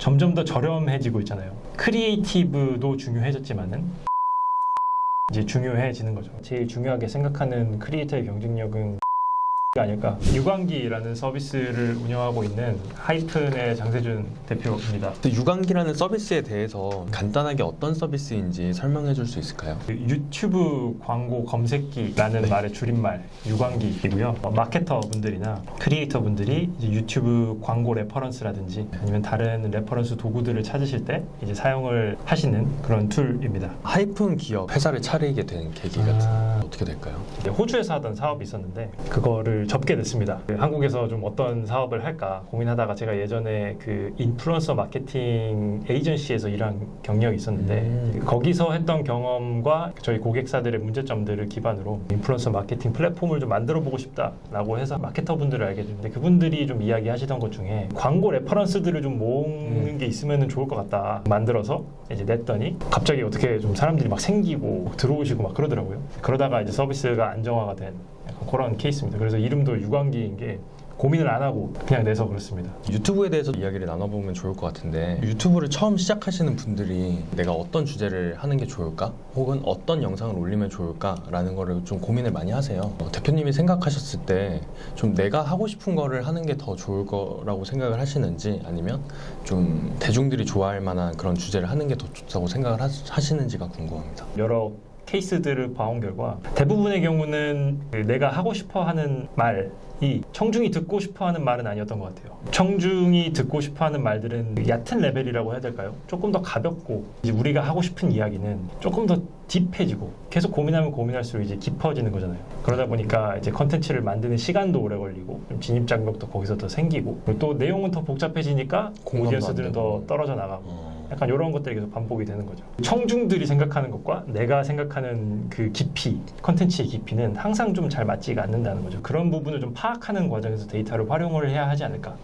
점점 더 저렴해지고 있잖아요. 크리에이티브도 중요해졌지만은 이제 중요해지는 거죠. 제일 중요하게 생각하는 크리에이터의 경쟁력은 아닐까. 유광기라는 서비스를 운영하고 있는 하이픈의 장세준 대표입니다. 유광기라는 서비스에 대해서 간단하게 어떤 서비스인지 설명해 줄 수 있을까요? 유튜브 광고 검색기라는 네. 말의 줄임말 유광기이고요. 마케터 분들이나 크리에이터 분들이 이제 유튜브 광고 레퍼런스라든지 아니면 다른 레퍼런스 도구들을 찾으실 때 이제 사용을 하시는 그런 툴입니다. 하이픈 기업 회사를 차리게 된 계기가 어떻게 될까요? 호주에서 하던 사업이 있었는데 그거를 접게 됐습니다. 한국에서 좀 어떤 사업을 할까 고민하다가 제가 예전에 그 인플루언서 마케팅 에이전시에서 일한 경력이 있었는데 거기서 했던 경험과 저희 고객사들의 문제점들을 기반으로 인플루언서 마케팅 플랫폼을 좀 만들어 보고 싶다라고 해서 마케터 분들을 알게 됐는데 그분들이 좀 이야기하시던 것 중에 광고 레퍼런스들을 좀 모으는 게 있으면 좋을 것 같다 만들어서 이제 냈더니 갑자기 어떻게 좀 사람들이 막 생기고 들어오시고 막 그러더라고요. 그러다가 이제 서비스가 안정화가 된 약간 그런 케이스입니다. 그래서 이름도 유광기인 게 고민을 안 하고 그냥 내서 그렇습니다. 유튜브에 대해서 이야기를 나눠보면 좋을 것 같은데 유튜브를 처음 시작하시는 분들이 내가 어떤 주제를 하는 게 좋을까? 혹은 어떤 영상을 올리면 좋을까? 라는 거를 좀 고민을 많이 하세요. 대표님이 생각하셨을 때 좀 내가 하고 싶은 거를 하는 게 더 좋을 거라고 생각을 하시는지 아니면 좀 대중들이 좋아할 만한 그런 주제를 하는 게 더 좋다고 생각을 하시는지가 궁금합니다. 여러 케이스들을 봐온 결과 대부분의 경우는 내가 하고 싶어 하는 말이 청중이 듣고 싶어 하는 말은 아니었던 것 같아요. 청중이 듣고 싶어 하는 말들은 얕은 레벨이라고 해야 될까요? 조금 더 가볍고 이제 우리가 하고 싶은 이야기는 조금 더 딥해지고 계속 고민하면 고민할수록 이제 깊어지는 거잖아요. 그러다 보니까 이제 컨텐츠를 만드는 시간도 오래 걸리고 좀 진입 장벽도 거기서 더 생기고 또 내용은 더 복잡해지니까 오디언스들은 더 떨어져 나가고 약간 이런 것들이 계속 반복이 되는 거죠. 청중들이 생각하는 것과 내가 생각하는 그 깊이, 컨텐츠의 깊이는 항상 좀 잘 맞지가 않는다는 거죠. 그런 부분을 좀 파악하는 과정에서 데이터를 활용을 해야 하지 않을까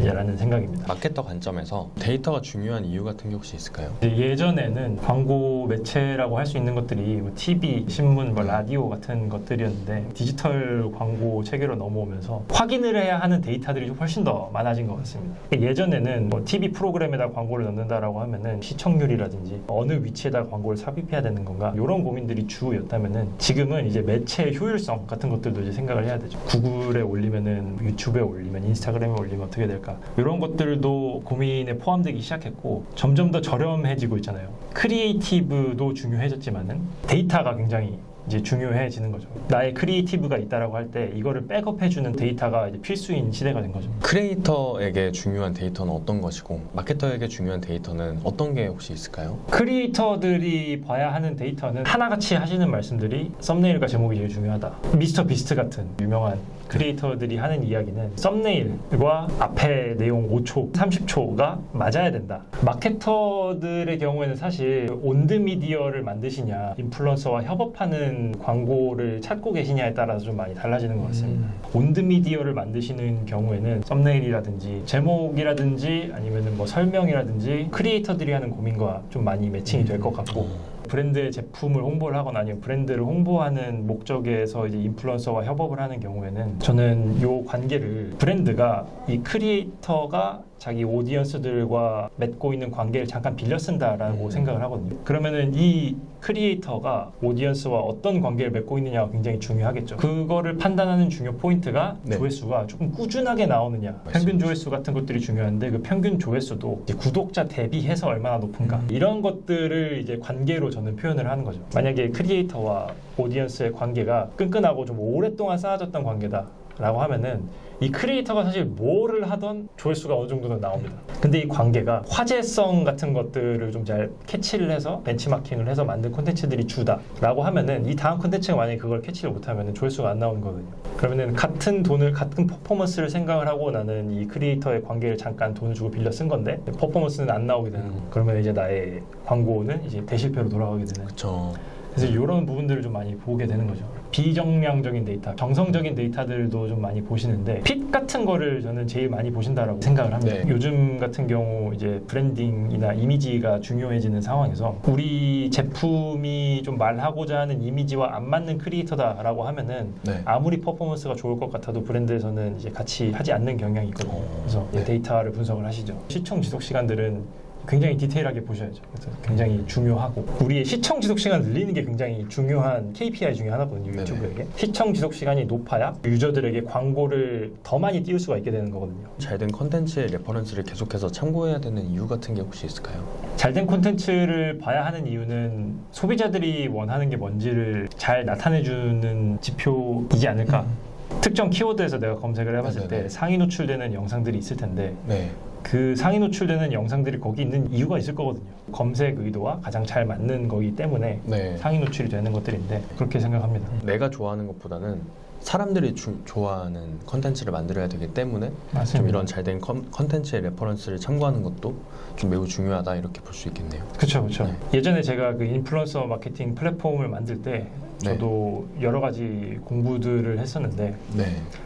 라는 생각입니다. 마케터 관점에서 데이터가 중요한 이유 같은 게 혹시 있을까요? 예전에는 광고 매체라고 할 수 있는 것들이 뭐 TV, 신문, 뭐 라디오 같은 것들이었는데 디지털 광고 체계로 넘어오면서 확인을 해야 하는 데이터들이 훨씬 더 많아진 것 같습니다. 예전에는 뭐 TV 프로그램에다 광고를 넣는다라고 하면은 시청률이라든지 어느 위치에다 광고를 삽입해야 되는 건가 이런 고민들이 주였다면은 지금은 이제 매체의 효율성 같은 것들도 이제 생각을 해야 되죠. 구글에 올리면은 유튜브에 올리면 인스타그램에 올리면 어떻게 될까? 이런 것들도 고민에 포함되기 시작했고 점점 더 저렴해지고 있잖아요. 크리에이티브도 중요해졌지만은 데이터가 굉장히 이제 중요해지는 거죠. 나의 크리에이티브가 있다라고 할 때 이거를 백업해주는 데이터가 이제 필수인 시대가 된 거죠. 크리에이터에게 중요한 데이터는 어떤 것이고 마케터에게 중요한 데이터는 어떤 게 혹시 있을까요? 크리에이터들이 봐야 하는 데이터는 하나같이 하시는 말씀들이 썸네일과 제목이 제일 중요하다. 미스터 비스트 같은 유명한 크리에이터들이 하는 이야기는 썸네일과 앞에 내용 5초, 30초가 맞아야 된다. 마케터들의 경우에는 사실 온드미디어를 만드시냐 인플루언서와 협업하는 광고를 찾고 계시냐에 따라서 좀 많이 달라지는 것 같습니다. 온드미디어를 만드시는 경우에는 썸네일이라든지 제목이라든지 아니면 뭐 설명이라든지 크리에이터들이 하는 고민과 좀 많이 매칭이 될 것 같고 브랜드의 제품을 홍보를 하거나 아니면 브랜드를 홍보하는 목적에서 이제 인플루언서와 협업을 하는 경우에는 저는 이 관계를 브랜드가 이 크리에이터가 자기 오디언스들과 맺고 있는 관계를 잠깐 빌려 쓴다라고 생각을 하거든요. 그러면은 이 크리에이터가 오디언스와 어떤 관계를 맺고 있느냐가 굉장히 중요하겠죠. 그거를 판단하는 중요 포인트가 조회수가 조금 꾸준하게 나오느냐. 평균 조회수 같은 것들이 중요한데 그 평균 조회수도 이제 구독자 대비해서 얼마나 높은가. 이런 것들을 이제 관계로 저는 표현을 하는 거죠. 만약에 크리에이터와 오디언스의 관계가 끈끈하고 좀 오랫동안 쌓아졌던 관계다 라고 하면은 이 크리에이터가 사실 뭐를 하던 조회수가 어느 정도는 나옵니다. 근데 이 관계가 화제성 같은 것들을 좀 잘 캐치를 해서 벤치마킹을 해서 만든 콘텐츠들이 주다 라고 하면은 이 다음 콘텐츠가 만약에 그걸 캐치를 못하면은 조회수가 안 나오는 거거든요. 그러면은 같은 돈을 같은 퍼포먼스를 생각을 하고 나는 이 크리에이터의 관계를 잠깐 돈을 주고 빌려 쓴 건데 퍼포먼스는 안 나오게 되는 거. 그러면 이제 나의 광고는 이제 대실패로 돌아가게 되는. 그렇죠. 그래서 이런 부분들을 좀 많이 보게 되는 거죠. 비정량적인 데이터, 정성적인 데이터들도 좀 많이 보시는데 핏 같은 거를 저는 제일 많이 보신다라고 생각을 합니다. 네. 요즘 같은 경우 이제 브랜딩이나 이미지가 중요해지는 상황에서 우리 제품이 좀 말하고자 하는 이미지와 안 맞는 크리에이터다라고 하면은 네. 아무리 퍼포먼스가 좋을 것 같아도 브랜드에서는 이제 같이 하지 않는 경향이 있거든요. 그래서 네. 데이터를 분석을 하시죠. 시청 지속 시간들은 굉장히 디테일하게 보셔야죠. 그래서 굉장히 중요하고 우리의 시청 지속 시간 늘리는 게 굉장히 중요한 KPI 중에 하나거든요. 네네. 유튜브에게 시청 지속 시간이 높아야 유저들에게 광고를 더 많이 띄울 수가 있게 되는 거거든요. 잘된 컨텐츠의 레퍼런스를 계속해서 참고해야 되는 이유 같은 게 혹시 있을까요? 잘된 콘텐츠를 봐야 하는 이유는 소비자들이 원하는 게 뭔지를 잘 나타내주는 지표이지 않을까. 특정 키워드에서 내가 검색을 해봤을 네네네. 때 상위 노출되는 영상들이 있을 텐데 네. 그 상위 노출되는 영상들이 거기 있는 이유가 있을 거거든요. 검색 의도와 가장 잘 맞는 거기 때문에 네. 상위 노출이 되는 것들인데 그렇게 생각합니다. 내가 좋아하는 것보다는 사람들이 좋아하는 컨텐츠를 만들어야 되기 때문에 맞습니다. 좀 이런 잘된 컨텐츠의 레퍼런스를 참고하는 것도 좀 매우 중요하다 이렇게 볼 수 있겠네요. 그렇죠, 그렇죠. 네. 예전에 제가 그 인플루언서 마케팅 플랫폼을 만들 때 저도 여러 가지 공부들을 했었는데 네.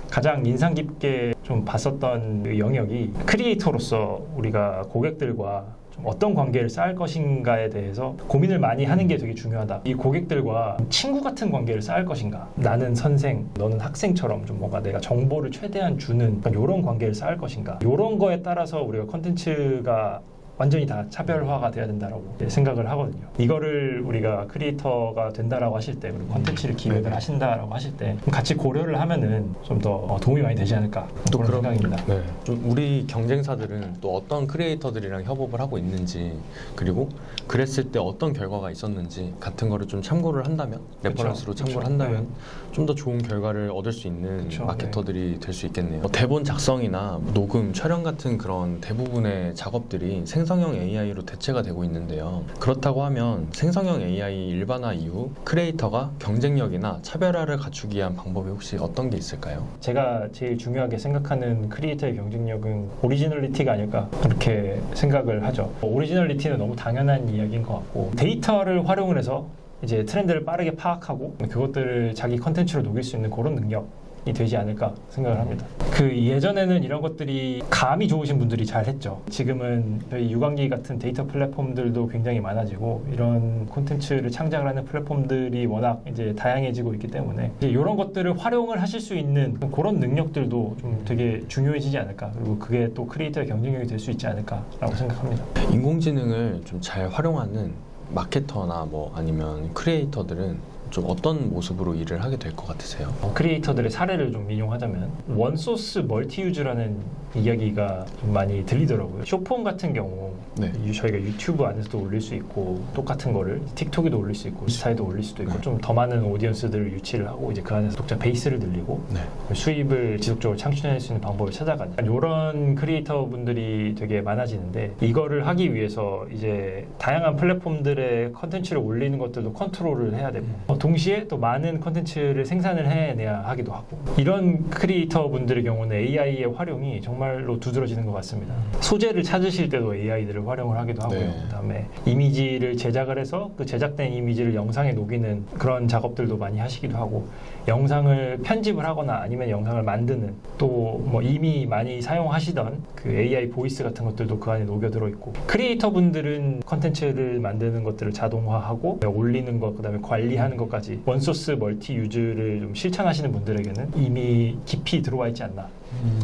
가장 인상 깊게 좀 봤었던 그 영역이 크리에이터로서 우리가 고객들과 좀 어떤 관계를 쌓을 것인가에 대해서 고민을 많이 하는 게 되게 중요하다. 이 고객들과 친구 같은 관계를 쌓을 것인가. 나는 선생, 너는 학생처럼 좀 뭔가 내가 정보를 최대한 주는 이런 관계를 쌓을 것인가. 이런 거에 따라서 우리가 컨텐츠가 완전히 다 차별화가 돼야 된다라고 생각을 하거든요. 이거를 우리가 크리에이터가 된다라고 하실 때 그리고 컨텐츠를 기획을 하신다라고 하실 때 같이 고려를 하면은 좀 더 도움이 많이 되지 않을까 또 그런 생각입니다. 네. 좀 우리 경쟁사들은 또 어떤 크리에이터들이랑 협업을 하고 있는지 그리고 그랬을 때 어떤 결과가 있었는지 같은 거를 좀 참고를 한다면 레퍼런스로 참고를 그쵸. 한다면 좀 더 좋은 결과를 얻을 수 있는 그쵸. 마케터들이 될 수 있겠네요. 대본 작성이나 녹음, 촬영 같은 그런 대부분의 작업들이 생성형 AI로 대체가 되고 있는데요. 그렇다고 하면 생성형 AI 일반화 이후 크리에이터가 경쟁력이나 차별화를 갖추기 위한 방법이 혹시 어떤 게 있을까요? 제가 제일 중요하게 생각하는 크리에이터의 경쟁력은 오리지널리티가 아닐까 그렇게 생각을 하죠. 오리지널리티는 너무 당연한 이야기인 것 같고 데이터를 활용을 해서 이제 트렌드를 빠르게 파악하고 그것들을 자기 컨텐츠로 녹일 수 있는 그런 능력이 되지 않을까 생각을 합니다. 그 예전에는 이런 것들이 감이 좋으신 분들이 잘 했죠. 지금은 저희 유광기 같은 데이터 플랫폼들도 굉장히 많아지고 이런 콘텐츠를 창작을 하는 플랫폼들이 워낙 이제 다양해지고 있기 때문에 이제 이런 것들을 활용을 하실 수 있는 그런 능력들도 좀 되게 중요해지지 않을까. 그리고 그게 또 크리에이터의 경쟁력이 될 수 있지 않을까라고 생각합니다. 인공지능을 좀 잘 활용하는 마케터나 뭐 아니면 크리에이터들은 좀 어떤 모습으로 일을 하게 될 것 같으세요? 크리에이터들의 사례를 좀 인용하자면 원소스 멀티유즈라는 이야기가 좀 많이 들리더라고요. 쇼폼 같은 경우 네. 저희가 유튜브 안에서도 올릴 수 있고 똑같은 거를 틱톡에도 올릴 수 있고 인스타에도 올릴 수도 있고 네. 좀 더 많은 오디언스들을 유치를 하고 이제 그 안에서 독자 베이스를 늘리고 네. 수입을 지속적으로 창출할 수 있는 방법을 찾아가는 이런 크리에이터 분들이 되게 많아지는데 이거를 하기 위해서 이제 다양한 플랫폼들의 컨텐츠를 올리는 것들도 컨트롤을 해야 되고 동시에 또 많은 컨텐츠를 생산을 해내야 하기도 하고 이런 크리에이터 분들의 경우는 AI의 활용이 정말로 두드러지는 것 같습니다. 소재를 찾으실 때도 AI들을 활용을 하기도 하고요. 네. 그다음에 이미지를 제작을 해서 그 제작된 이미지를 영상에 녹이는 그런 작업들도 많이 하시기도 하고 영상을 편집을 하거나 아니면 영상을 만드는 또 뭐 이미 많이 사용하시던 그 AI 보이스 같은 것들도 그 안에 녹여들어 있고 크리에이터 분들은 컨텐츠를 만드는 것들을 자동화하고 올리는 것 그다음에 관리하는 것까지 원소스 멀티 유즈를 좀 실천하시는 분들에게는 이미 깊이 들어와 있지 않나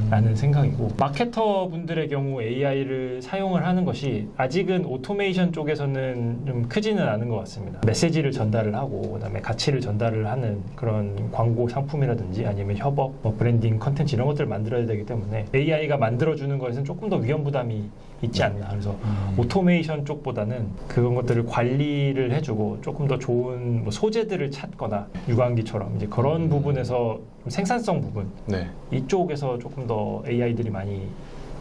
라는 생각이고 마케터 분들의 경우 AI를 사용을 하는 것이 아직은 오토메이션 쪽에서는 좀 크지는 않은 것 같습니다. 메시지를 전달을 하고 그다음에 가치를 전달을 하는 그런 광고 상품이라든지 아니면 협업, 뭐 브랜딩, 컨텐츠 이런 것들을 만들어야 되기 때문에 AI가 만들어주는 것에는 조금 더 위험 부담이 있지 않나. 그래서 오토메이션 쪽보다는 그런 것들을 관리를 해주고 조금 더 좋은 뭐 소재들을 찾거나 유광기처럼 이제 그런 부분에서 좀 생산성 부분 네. 이쪽에서 조금 더 AI들이 많이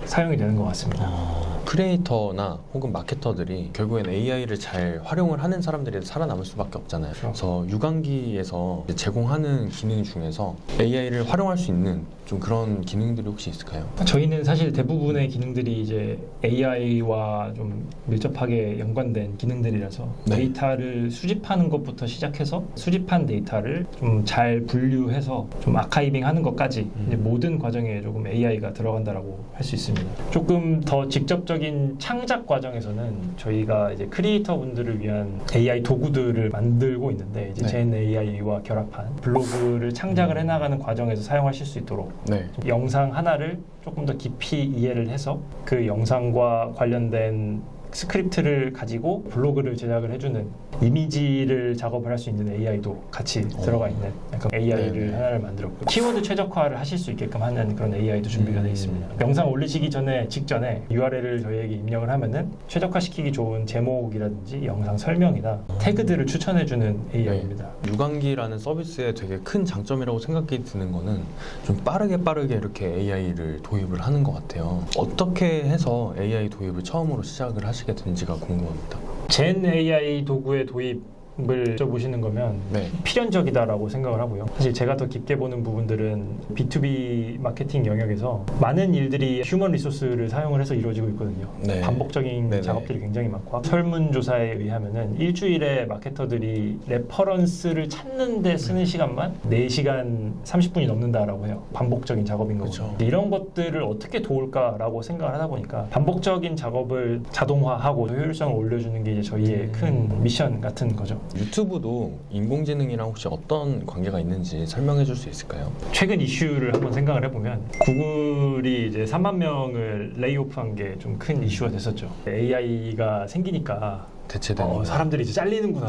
사용이 되는 것 같습니다. 크리에이터나 혹은 마케터들이 결국엔 AI를 잘 활용을 하는 사람들이 살아남을 수밖에 없잖아요. 그래서 유광기에서 제공하는 기능 중에서 AI를 활용할 수 있는 좀 그런 기능들이 혹시 있을까요? 저희는 사실 대부분의 기능들이 이제 AI와 좀 밀접하게 연관된 기능들이라서 네. 데이터를 수집하는 것부터 시작해서 수집한 데이터를 좀 잘 분류해서 좀 아카이빙 하는 것까지 이제 모든 과정에 조금 AI가 들어간다라고 할 수 있습니다. 조금 더 직접적인 창작 과정에서는 저희가 이제 크리에이터 분들을 위한 AI 도구들을 만들고 있는데 이제 네. 젠 AI와 결합한 블로그를 창작을 해나가는 과정에서 사용하실 수 있도록 네. 영상 하나를 조금 더 깊이 이해를 해서 그 영상과 관련된 스크립트를 가지고 블로그를 제작을 해주는 이미지를 작업을 할 수 있는 AI도 같이 들어가 있는 약간 AI를 네네. 하나를 만들었고 키워드 최적화를 하실 수 있게끔 하는 그런 AI도 준비가 되어 있습니다. 영상 올리시기 직전에 URL을 저희에게 입력을 하면은 최적화시키기 좋은 제목이라든지 영상 설명이나 태그들을 추천해주는 AI입니다. 유광기라는 서비스의 되게 큰 장점이라고 생각이 드는 거는 좀 빠르게 이렇게 AI를 도입을 하는 것 같아요. 어떻게 해서 AI 도입을 처음으로 시작을 하시게 된지가 궁금합니다. 젠 AI 도구의 도입을 여쭤보시는 거면 네. 필연적이다라고 생각을 하고요. 사실 제가 더 깊게 보는 부분들은 B2B 마케팅 영역에서 많은 일들이 휴먼 리소스를 사용을 해서 이루어지고 있거든요. 네. 반복적인 네네. 작업들이 굉장히 많고 설문조사에 의하면은 일주일에 마케터들이 레퍼런스를 찾는 데 쓰는 시간만 4시간 30분이 넘는다라고 해요. 반복적인 작업인 거죠. 그쵸. 이런 것들을 어떻게 도울까라고 생각을 하다 보니까 반복적인 작업을 자동화하고 효율성을 올려주는 게 이제 저희의 큰 미션 같은 거죠. 유튜브도 인공지능이랑 혹시 어떤 관계가 있는지 설명해 줄 수 있을까요? 최근 이슈를 한번 생각을 해보면 구글이 이제 3만 명을 레이오프한 게 좀 큰 이슈가 됐었죠. AI가 생기니까 대체되는 사람들이 이제 잘리는구나.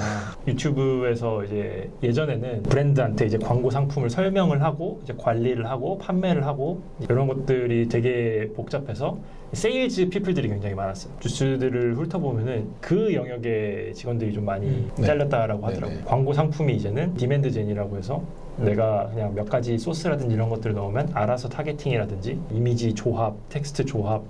유튜브에서 이제 예전에는 브랜드한테 이제 광고 상품을 설명을 하고 이제 관리를 하고 판매를 하고 이런 것들이 되게 복잡해서 세일즈 피플들이 굉장히 많았어요. 뉴스들을 훑어보면은 그 영역의 직원들이 좀 많이 네. 잘렸다라고 하더라고요. 네네. 광고 상품이 이제는 디맨드 젠이라고 해서 내가 그냥 몇 가지 소스라든지 이런 것들을 넣으면 알아서 타겟팅이라든지 이미지 조합, 텍스트 조합,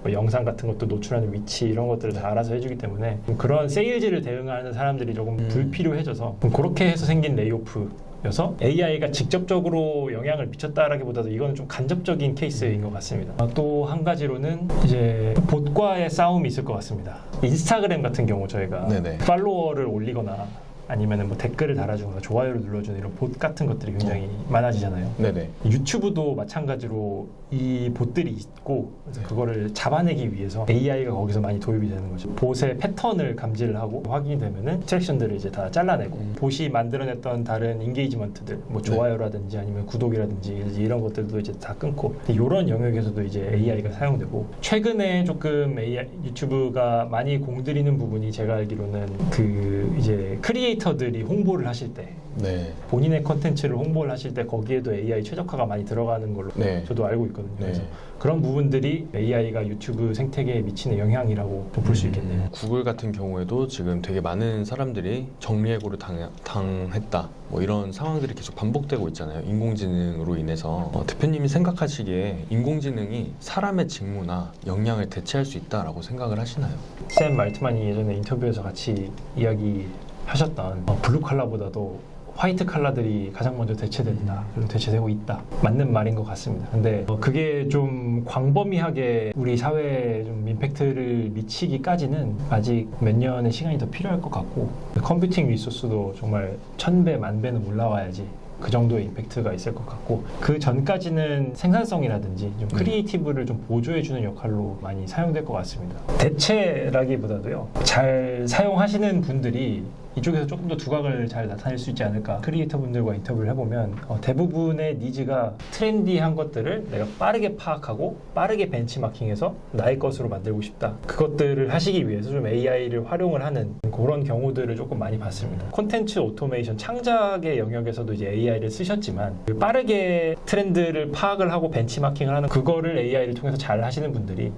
뭐 영상 같은 것도 노출하는 위치 이런 것들을 다 알아서 해주기 때문에 그런 세일즈를 대응하는 사람들이 조금 불필요해져서 그렇게 해서 생긴 레이오프여서 AI가 직접적으로 영향을 미쳤다라기보다도 이건 좀 간접적인 케이스인 것 같습니다. 또 한 가지로는 이제 봇과의 싸움이 있을 것 같습니다. 인스타그램 같은 경우 저희가 네네. 팔로워를 올리거나 아니면 뭐 댓글을 달아주거나 좋아요를 눌러주는 이런 봇 같은 것들이 굉장히 많아지잖아요. 네네. 유튜브도 마찬가지로 이 봇들이 있고 그래서 그거를 잡아내기 위해서 AI가 거기서 많이 도입이 되는 거죠. 봇의 패턴을 감지를 하고 확인이 되면은 트랙션들을 이제 다 잘라내고 봇이 만들어냈던 다른 인게이지먼트들 뭐 좋아요라든지 아니면 구독이라든지 이런 것들도 이제 다 끊고 이런 영역에서도 이제 AI가 사용되고 최근에 조금 유튜브가 많이 공들이는 부분이 제가 알기로는 그 이제 크리에이터들이 홍보를 하실 때 네. 본인의 컨텐츠를 홍보를 하실 때 거기에도 AI 최적화가 많이 들어가는 걸로 네. 저도 알고 있거든요. 네. 그래서 그런 부분들이 AI가 유튜브 생태계에 미치는 영향이라고 볼 수 있겠네요. 구글 같은 경우에도 지금 되게 많은 사람들이 정리해고를 당했다. 뭐 이런 상황들이 계속 반복되고 있잖아요. 인공지능으로 인해서. 대표님이 생각하시기에 인공지능이 사람의 직무나 역량을 대체할 수 있다라고 생각을 하시나요? 샘 말트만이 예전에 인터뷰에서 같이 이야기하셨던 블루 칼라보다도 화이트 칼라들이 가장 먼저 대체된다. 그리고 대체되고 있다. 맞는 말인 것 같습니다. 근데 그게 좀 광범위하게 우리 사회에 좀 임팩트를 미치기까지는 아직 몇 년의 시간이 더 필요할 것 같고 컴퓨팅 리소스도 정말 1000배, 10,000배는 올라와야지 그 정도의 임팩트가 있을 것 같고 그 전까지는 생산성이라든지 좀 크리에이티브를 좀 보조해주는 역할로 많이 사용될 것 같습니다. 대체라기보다도요. 잘 사용하시는 분들이 이쪽에서 조금 더 두각을 잘 나타낼 수 있지 않을까. 크리에이터 분들과 인터뷰를 해보면 대부분의 니즈가 트렌디한 것들을 내가 빠르게 파악하고 빠르게 벤치마킹해서 나의 것으로 만들고 싶다. 그것들을 하시기 위해서 좀 AI를 활용을 하는 그런 경우들을 조금 많이 봤습니다. 콘텐츠 오토메이션 창작의 영역에서도 이제 AI를 쓰셨지만 빠르게 트렌드를 파악을 하고 벤치마킹을 하는 그거를 AI를 통해서 잘 하시는 분들이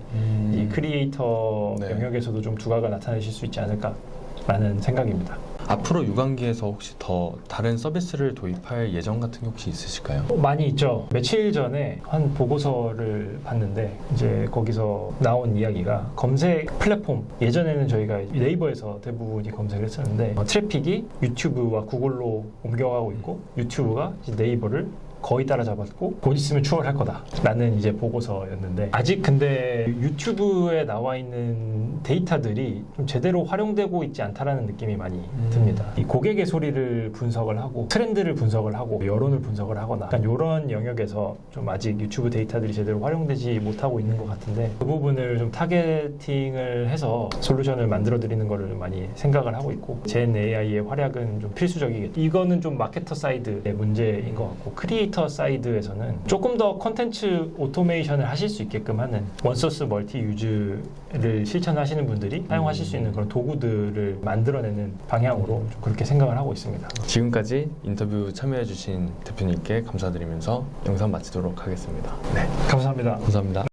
이 크리에이터 네. 영역에서도 좀 두각을 나타내실 수 있지 않을까라는 생각입니다. 앞으로 유관기에서 혹시 더 다른 서비스를 도입할 예정 같은 게 혹시 있으실까요? 많이 있죠. 며칠 전에 한 보고서를 봤는데 이제 거기서 나온 이야기가 검색 플랫폼, 예전에는 저희가 네이버에서 대부분이 검색을 했었는데 트래픽이 유튜브와 구글로 옮겨가고 있고 유튜브가 이제 네이버를 거의 따라잡았고 곧 있으면 추월할 거다라는 이제 보고서였는데 아직 근데 유튜브에 나와 있는 데이터들이 좀 제대로 활용되고 있지 않다라는 느낌이 많이 듭니다. 이 고객의 소리를 분석을 하고 트렌드를 분석을 하고 여론을 분석을 하거나 약간 이런 영역에서 좀 아직 유튜브 데이터들이 제대로 활용되지 못하고 있는 것 같은데 그 부분을 좀 타겟팅을 해서 솔루션을 만들어 드리는 거를 많이 생각을 하고 있고 젠 AI의 활약은 좀 필수적이겠죠. 이거는 좀 마케터 사이드의 문제인 것 같고 크리에이터 사이드에서는 조금 더 컨텐츠 오토메이션을 하실 수 있게끔 하는 원소스 멀티 유즈를 실천하시는 분들이 사용하실 수 있는 그런 도구들을 만들어내는 방향으로 좀 그렇게 생각을 하고 있습니다. 지금까지 인터뷰 참여해주신 대표님께 감사드리면서 영상 마치도록 하겠습니다. 네, 감사합니다. 감사합니다.